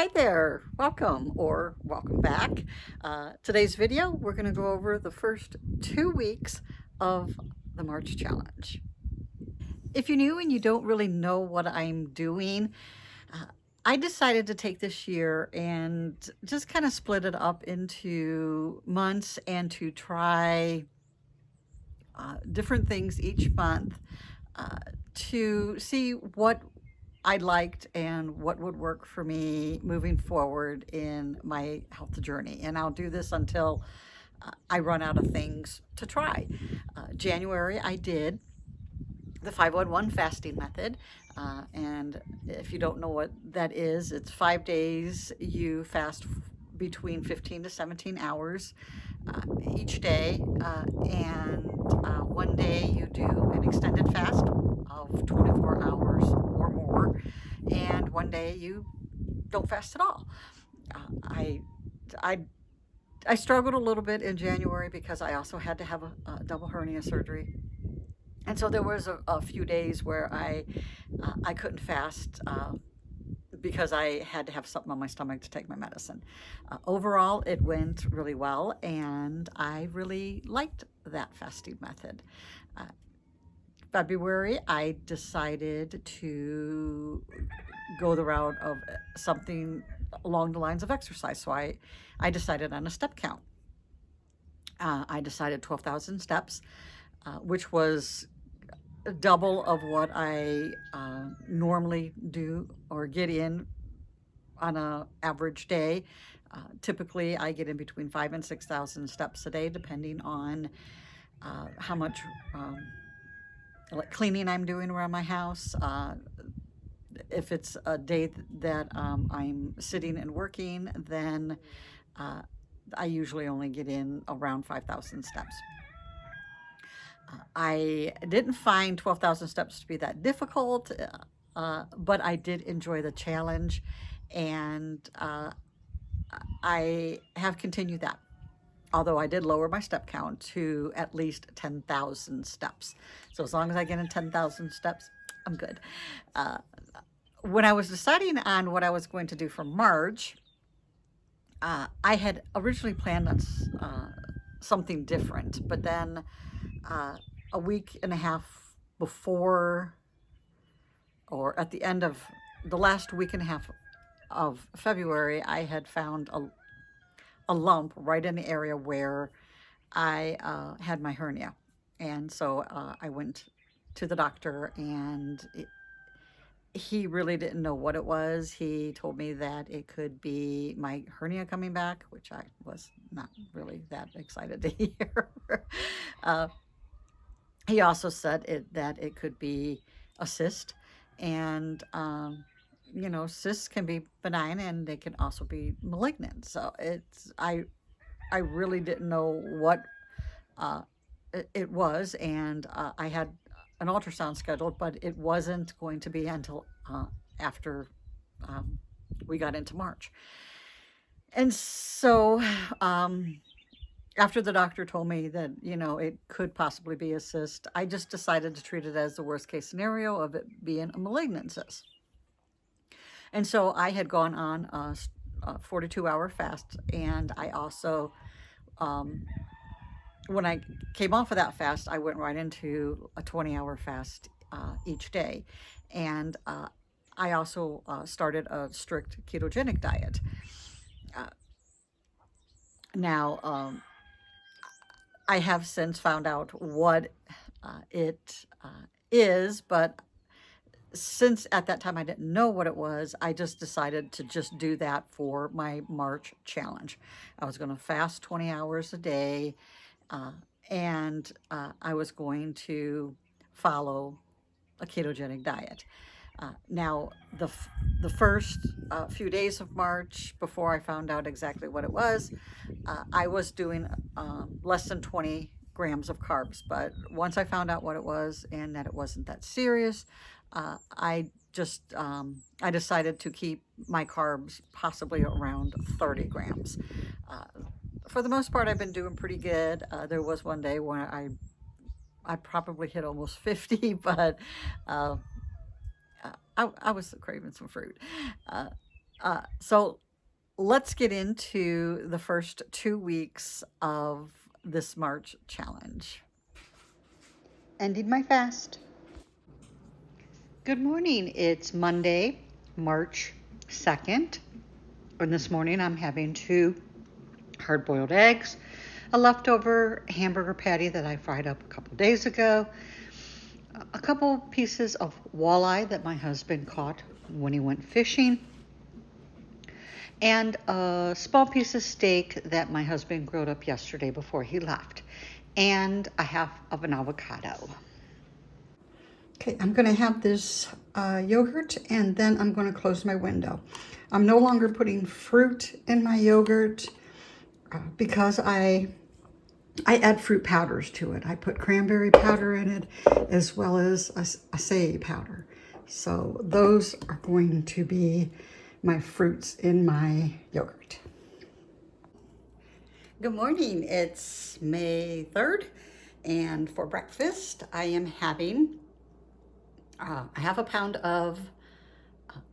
Hi there, welcome or welcome back. Today's video, we're going to go over the first 2 weeks of the March Challenge. If you're new and you don't really know what I'm doing, uh, I decided to take this year and just kind of split it up into months and to try different things each month uh, to see what I liked and what would work for me moving forward in my health journey. And I'll do this until I run out of things to try. January, I did the 511 fasting method. And if you don't know what that is, it's 5 days you fast between 15 to 17 hours uh, each day. And one day you do an extended fast of 24 hours or more. And one day you don't fast at all. Uh, I, I, I struggled a little bit in January because I also had to have a double hernia surgery. And so there was a few days where I couldn't fast because I had to have something on my stomach to take my medicine. Overall, it went really well, and I really liked that fasting method. Uh, February, I decided to go the route of something along the lines of exercise. So I decided on a step count. I decided 12,000 steps, which was double of what I normally do or get in on a average day. Typically, I get in between 5,000 and 6,000 steps a day, depending on how much like cleaning I'm doing around my house. If it's a day that I'm sitting and working, then uh, I usually only get in around 5,000 steps. I didn't find 12,000 steps to be that difficult, but I did enjoy the challenge, and I have continued that. Although I did lower my step count to at least 10,000 steps. So as long as I get in 10,000 steps, I'm good. Uh, when I was deciding on what I was going to do for March, I had originally planned on something different, but then uh, a week and a half before, or at the end of the last week and a half of February, I had found a lump right in the area where I had my hernia. And so I went to the doctor, and he really didn't know what it was. He told me that it could be my hernia coming back, which I was not really that excited to hear. uh, he also said that it could be a cyst, and cysts can be benign and they can also be malignant. So I really didn't know what uh, it was, and I had an ultrasound scheduled, but it wasn't going to be until after um, we got into March. And so after the doctor told me that, it could possibly be a cyst, I just decided to treat it as the worst case scenario of it being a malignant cyst. And so I had gone on a 42-hour fast, and I also, um, when I came off of that fast, I went right into a 20-hour fast each day. And I also started a strict ketogenic diet. Uh, now, I have since found out what it is, but since at that time I didn't know what it was, I just decided to just do that for my March challenge. I was going to fast 20 hours a day, uh, and I was going to follow a ketogenic diet. Now, the first few days of March, before I found out exactly what it was, I was doing less than 20 grams of carbs. But once I found out what it was and that it wasn't that serious, I decided to keep my carbs possibly around 30 grams. Uh, for the most part, I've been doing pretty good. There was one day when I probably hit almost 50, but uh, I was craving some fruit. Uh, So let's get into the first 2 weeks of this March challenge. Ending my fast. Good morning. It's Monday, March 2nd. And this morning I'm having 2 hard-boiled eggs, a leftover hamburger patty that I fried up a couple days ago, a couple pieces of walleye that my husband caught when he went fishing, and a small piece of steak that my husband grilled up yesterday before he left, and a half of an avocado. Okay, I'm going to have this yogurt, and then I'm going to close my window. I'm no longer putting fruit in my yogurt because I add fruit powders to it. I put cranberry powder in it as well as acai powder. So those are going to be my fruits in my yogurt. Good morning. It's May 3rd, and for breakfast I am having a half a pound of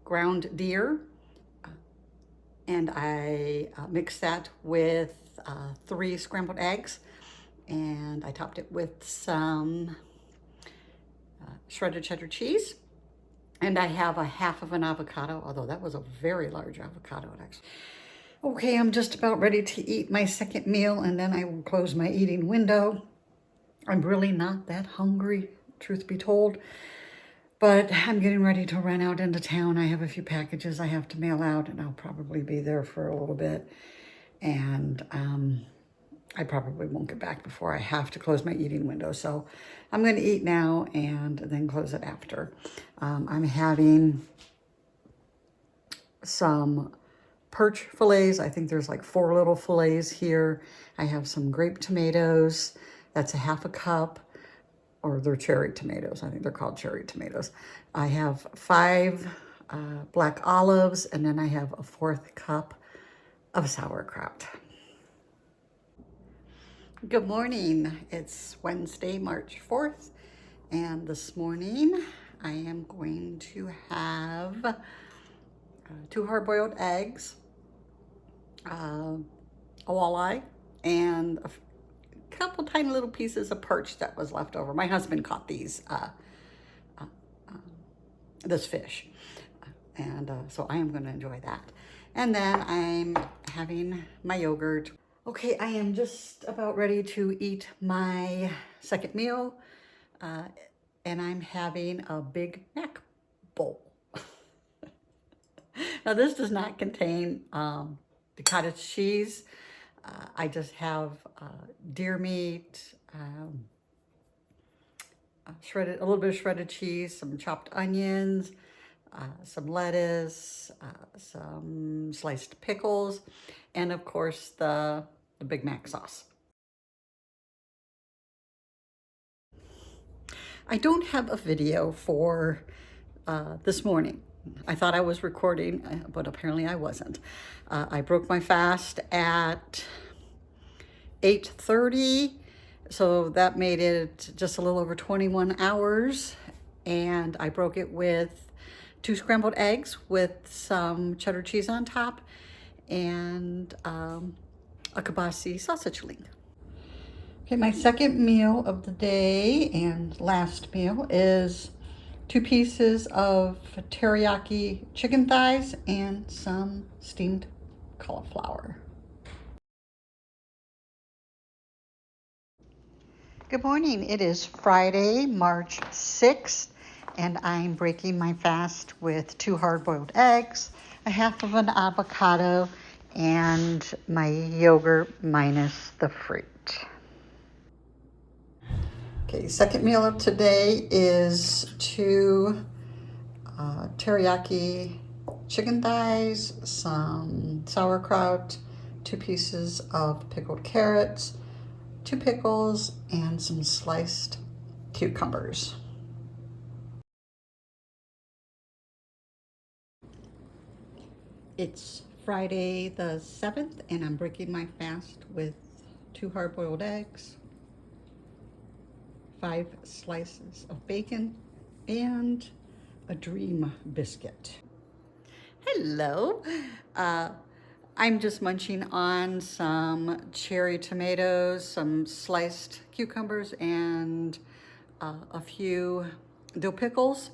ground deer, and I mixed that with 3 scrambled eggs, and I topped it with some shredded cheddar cheese, and I have a half of an avocado, although that was a very large avocado actually. Okay, I'm just about ready to eat my second meal, and then I will close my eating window. I'm really not that hungry, truth be told, but I'm getting ready to run out into town. I have a few packages I have to mail out, and I'll probably be there for a little bit, and I probably won't get back before I have to close my eating window. So I'm going to eat now and then close it after. I'm having some perch fillets. I think there's like 4 little fillets here. I have some grape tomatoes. That's a half a cup, or they're cherry tomatoes. I think they're called cherry tomatoes. I have 5 black olives, and then I have a 4th cup of sauerkraut. Good morning. It's Wednesday, March 4th, and this morning I am going to have 2 hard-boiled eggs, a walleye, and a couple tiny little pieces of perch that was left over. My husband caught these, this fish, and so I am going to enjoy that. And then I'm having my yogurt. Okay, I am just about ready to eat my second meal, and I'm having a Big Mac bowl. Now, this does not contain the cottage cheese. I just have deer meat, a little bit of shredded cheese, some chopped onions, some lettuce, some sliced pickles, and of course the Big Mac sauce. I don't have a video for this morning. I thought I was recording, but apparently I wasn't. I broke my fast at 8:30, so that made it just a little over 21 hours, and I broke it with 2 scrambled eggs with some cheddar cheese on top and a kibasi sausage link. Okay, my second meal of the day and last meal is 2 pieces of teriyaki chicken thighs and some steamed cauliflower. Good morning. It is Friday, March 6th, and I'm breaking my fast with 2 hard-boiled eggs, a half of an avocado, and my yogurt minus the fruit. Okay, second meal of today is 2 teriyaki chicken thighs, some sauerkraut, 2 pieces of pickled carrots, 2 pickles, and some sliced cucumbers. It's Friday the 7th, and I'm breaking my fast with 2 hard-boiled eggs, 5 slices of bacon, and a dream biscuit. Hello. Uh, I'm just munching on some cherry tomatoes, some sliced cucumbers, and a few dill pickles.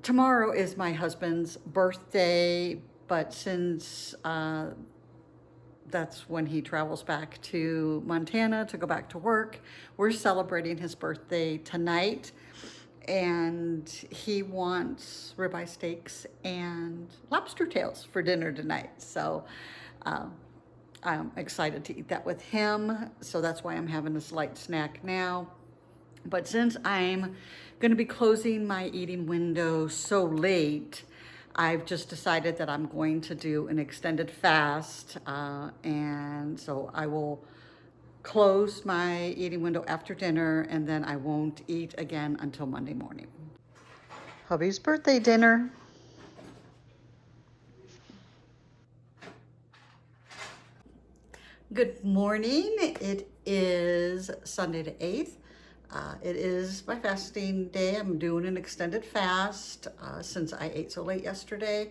Tomorrow is my husband's birthday, but since that's when he travels back to Montana to go back to work, we're celebrating his birthday tonight. And he wants ribeye steaks and lobster tails for dinner tonight. So I'm excited to eat that with him. So that's why I'm having this light snack now. But since I'm going to be closing my eating window so late, I've just decided that I'm going to do an extended fast. And so I will close my eating window after dinner, and then I won't eat again until Monday morning. Hubby's birthday dinner. Good morning. It is Sunday the 8th. It is my fasting day. I'm doing an extended fast since I ate so late yesterday.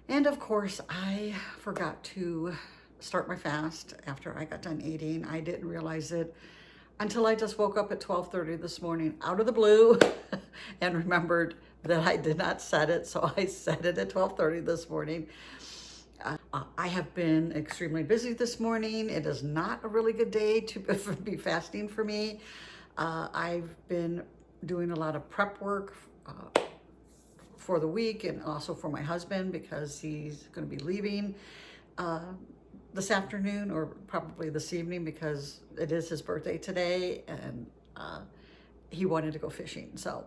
And of course, I forgot to start my fast after I got done eating. I didn't realize it until I just woke up at 12:30 this morning out of the blue and remembered that I did not set it. So I set it at 12:30 this morning. I have been extremely busy this morning. It is not a really good day to be fasting for me. I've been doing a lot of prep work for the week and also for my husband because he's going to be leaving this afternoon or probably this evening because it is his birthday today and he wanted to go fishing. So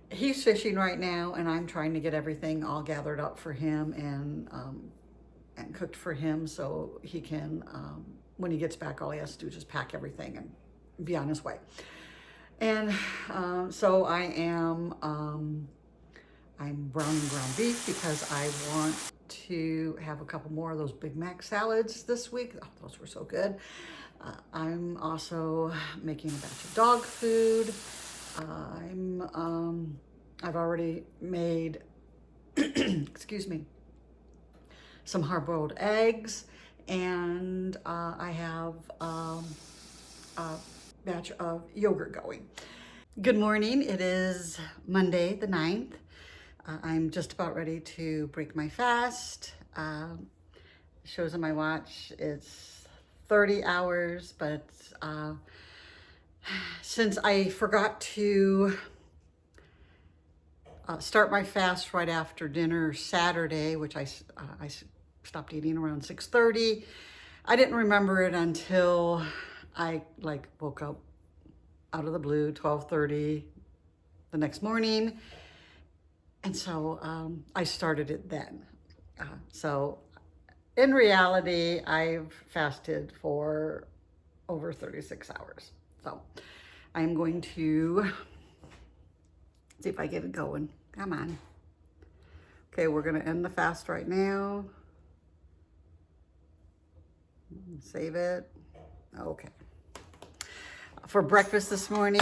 he's fishing right now and I'm trying to get everything all gathered up for him and cooked for him so he can, when he gets back, all he has to do is just pack everything and be on his way. And so I'm browning ground beef because I want to have a couple more of those Big Mac salads this week. Oh, those were so good. I'm also making a batch of dog food. I've already made, excuse me, some hard-boiled eggs, and I have a batch of yogurt going. Good morning. It is Monday the 9th. I'm just about ready to break my fast. Shows on my watch, it's 30 hours, but since I forgot to start my fast right after dinner Saturday, which I stopped eating around 6:30, I didn't remember it until I woke up out of the blue 12:30 the next morning. And so I started it then. So in reality, I've fasted for over 36 hours. So I'm going to see if I get it going. Come on. Okay, we're going to end the fast right now. Save it. Okay. For breakfast this morning,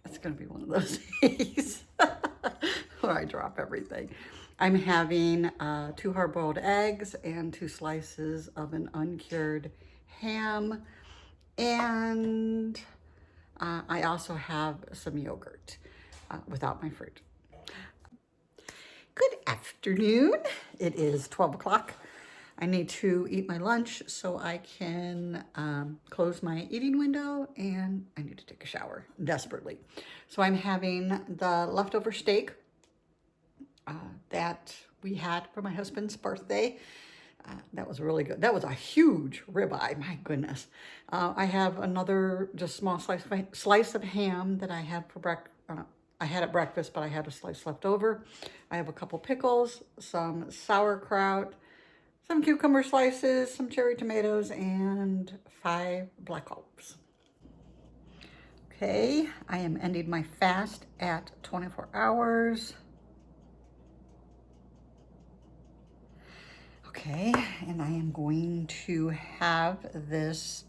it's going to be one of those days where I drop everything. I'm having 2 hard-boiled eggs and 2 slices of an uncured ham. And I also have some yogurt without my fruit. Good afternoon. It is 12 o'clock. I need to eat my lunch so I can close my eating window, and I need to take a shower desperately. So I'm having the leftover steak that we had for my husband's birthday. That was really good. That was a huge ribeye, my goodness. I have another just small slice of ham that I had for I had at breakfast, but I had a slice left over. I have a couple pickles, some sauerkraut, some cucumber slices, some cherry tomatoes, and 5 black olives. Okay, I am ending my fast at 24 hours. Okay, and I am going to have this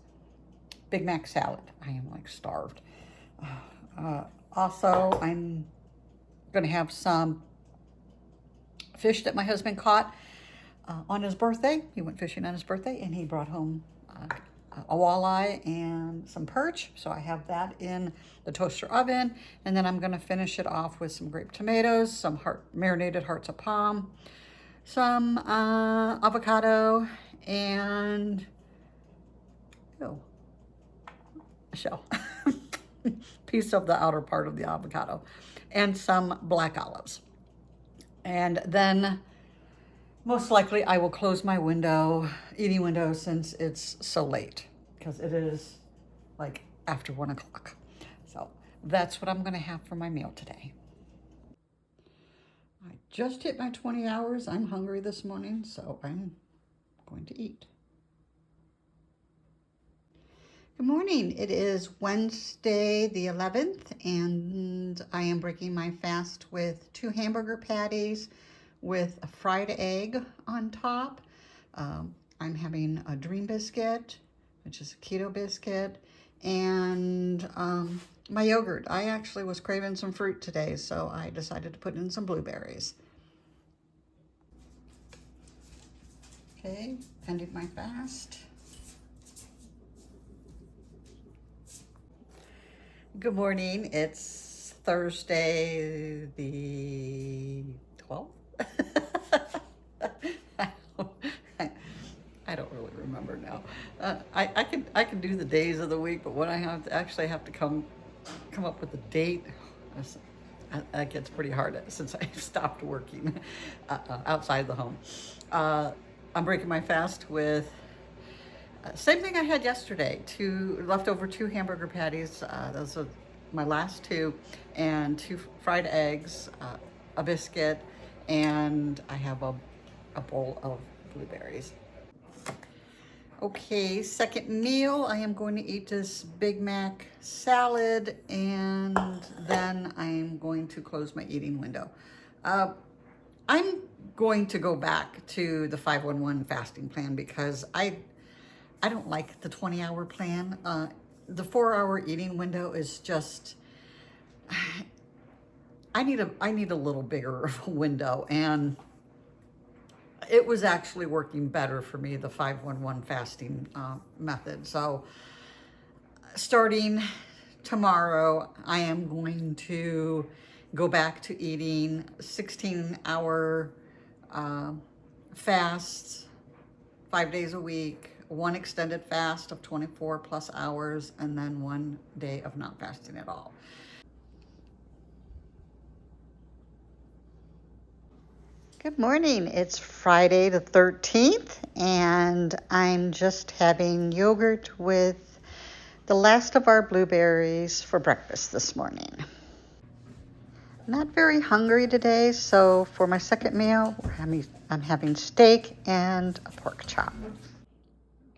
Big Mac salad. I am like starved. Also, I'm Gonna have some fish that my husband caught on his birthday. He went fishing on his birthday and he brought home a walleye and some perch. So I have that in the toaster oven. And then I'm going to finish it off with some grape tomatoes, some marinated hearts of palm, some avocado, and oh, a shell, piece of the outer part of the avocado, and some black olives. And then most likely I will close my eating window, since it's so late, because it is like after 1 o'clock. So that's what I'm going to have for my meal today. I just hit my 20 hours. I'm hungry this morning, so I'm going to eat. Good morning. It is Wednesday the 11th, and I am breaking my fast with 2 hamburger patties with a fried egg on top. I'm having a dream biscuit, which is a keto biscuit, and my yogurt. I actually was craving some fruit today, so I decided to put in some blueberries. Okay, ended my fast. Good morning. It's Thursday the 12th. I don't really remember now. I can do the days of the week, but when I have to come up with a date, that gets pretty hard since I stopped working outside the home. I'm breaking my fast with same thing I had yesterday. Leftover 2 hamburger patties. Those are my last 2, and 2 fried eggs, a biscuit, and I have a bowl of blueberries. Okay, second meal, I am going to eat this Big Mac salad, and then I'm going to close my eating window. I'm going to go back to the 511 fasting plan, because I don't like the 20-hour plan. The 4-hour eating window is just, I need a little bigger window, and it was actually working better for me, the 511 fasting method. So starting tomorrow, I am going to go back to eating 16-hour fasts, 5 days a week, 1 extended fast of 24 plus hours, and then 1 day of not fasting at all. Good morning. It's Friday the 13th, and I'm just having yogurt with the last of our blueberries for breakfast this morning. Not very hungry today, so for my second meal, I'm having steak and a pork chop.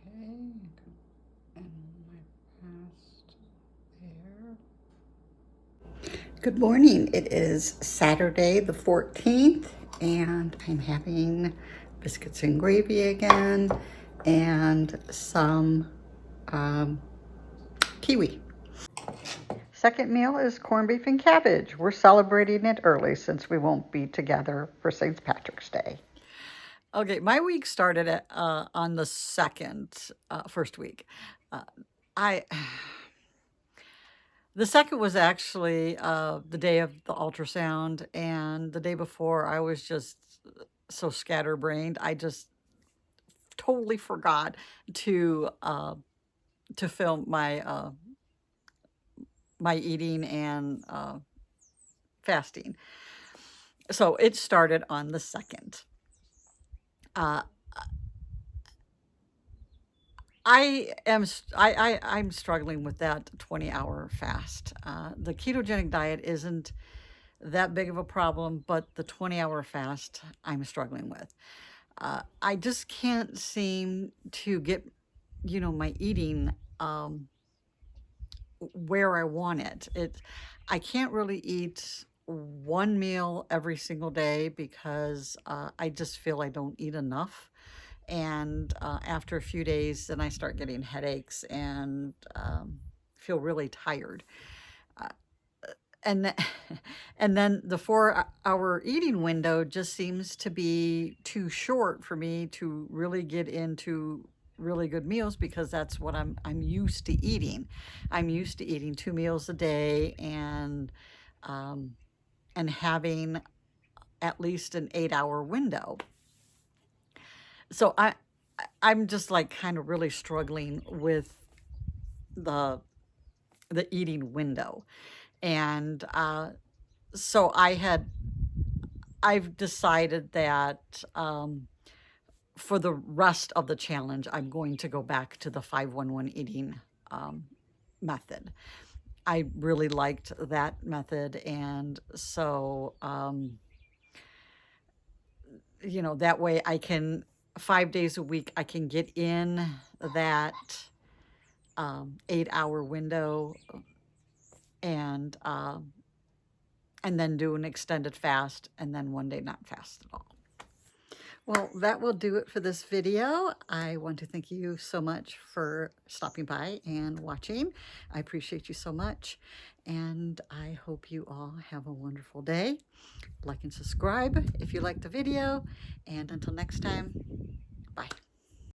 Okay, and my past there. Good morning. It is Saturday the 14th, and I'm having biscuits and gravy again, and some kiwi. Second meal is corned beef and cabbage. We're celebrating it early since we won't be together for St. Patrick's Day. Okay, my week started on the first week. I The second was actually the day of the ultrasound, and the day before I was just so scatterbrained. I just totally forgot to film my eating and fasting. So it started on the second. I'm struggling with that 20-hour fast. The ketogenic diet isn't that big of a problem, but the 20-hour fast I'm struggling with. I just can't seem to get, my eating where I want it. I can't really eat one meal every single day, because I just feel I don't eat enough. And after a few days, then I start getting headaches and feel really tired. and and then the 4-hour eating window just seems to be too short for me to really get into really good meals, because that's what I'm used to eating. I'm used to eating 2 meals a day, um, and having at least an 8-hour window. So I'm just like kind of really struggling with the the eating window. And so I've decided that for the rest of the challenge, I'm going to go back to the 511 eating um, method. I really liked that method, and so that way I can 5 days a week I can get in that 8-hour window, and and then do an extended fast, and then one day not fast at all. Well, that will do it for this video. I want to thank you so much for stopping by and watching. I appreciate you so much, and I hope you all have a wonderful day. Like and subscribe if you liked the video, and until next time, bye.